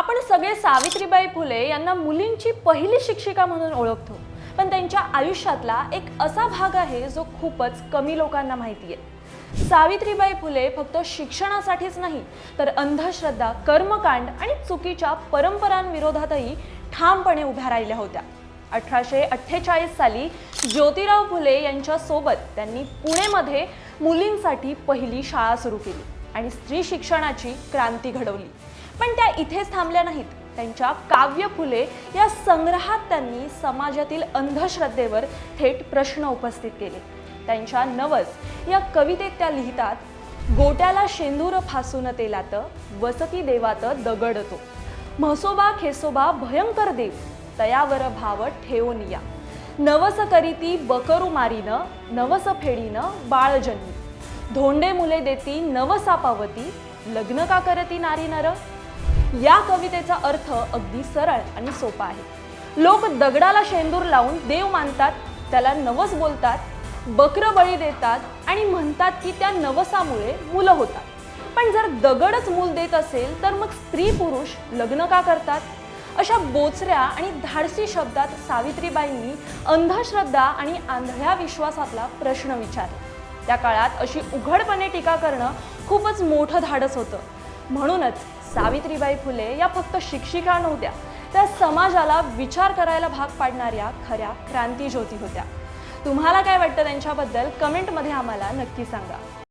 आपण सगळे सावित्रीबाई फुले यांना मुलींची पहिली शिक्षिका म्हणून ओळखतो, पण त्यांच्या आयुष्यातला एक असा भाग आहे जो खूपच कमी लोकांना माहिती आहे। सावित्रीबाई फुले फक्त शिक्षणासाठीच नाही तर अंधश्रद्धा, कर्मकांड आणि चुकीच्या परंपरांविरोधातही ठामपणे उभ्या राहिल्या होत्या। 1848 साली ज्योतिराव फुले यांच्या सोबत त्यांनी पुणेमध्ये मुलींसाठी पहिली शाळा सुरू केली आणि स्त्री शिक्षणाची क्रांती घडवली। पण त्या इथेच थांबल्या नाहीत। त्यांच्या काव्य फुले या संग्रहात त्यांनी समाजातील अंधश्रद्धेवर थेट प्रश्न उपस्थित केले। त्यांच्या नवस या कवितेत त्या लिहितात, गोट्याला शेंदूर फासून तेलात, वसती देवात दगडतो, म्हसोबा खेसोबा भयंकर देव, तयावर भाव ठेवून या, नवस करीती बकरू मारीन, नवस फेडीन बाळ जन्मी, धोंडे मुले देती नवसा पावती, लग्न का करती नारी नर। या कवितेचा अर्थ अगदी सरळ आणि सोपा आहे। लोक दगडाला शेंदूर लावून देव मानतात, त्याला नवस बोलतात, बकर बळी देतात आणि म्हणतात की त्या नवसामुळे मुलं होतात। पण जर दगडच मूल देत असेल तर मग स्त्री पुरुष लग्न का करतात? अशा बोचऱ्या आणि धाडसी शब्दात सावित्रीबाईंनी अंधश्रद्धा आणि आंधळ्या विश्वासातला प्रश्न विचारला। त्या काळात अशी उघडपणे टीका करणं खूपच मोठं धाडस होतं। म्हणूनच सावित्रीबाई फुले या फक्त शिक्षिका नव्हत्या, त्या समाजाला विचार करायला भाग पाडणाऱ्या खऱ्या क्रांतिज्योती होत्या। तुम्हाला काय वाटतं त्यांच्याबद्दल कमेंटमध्ये आम्हाला नक्की सांगा।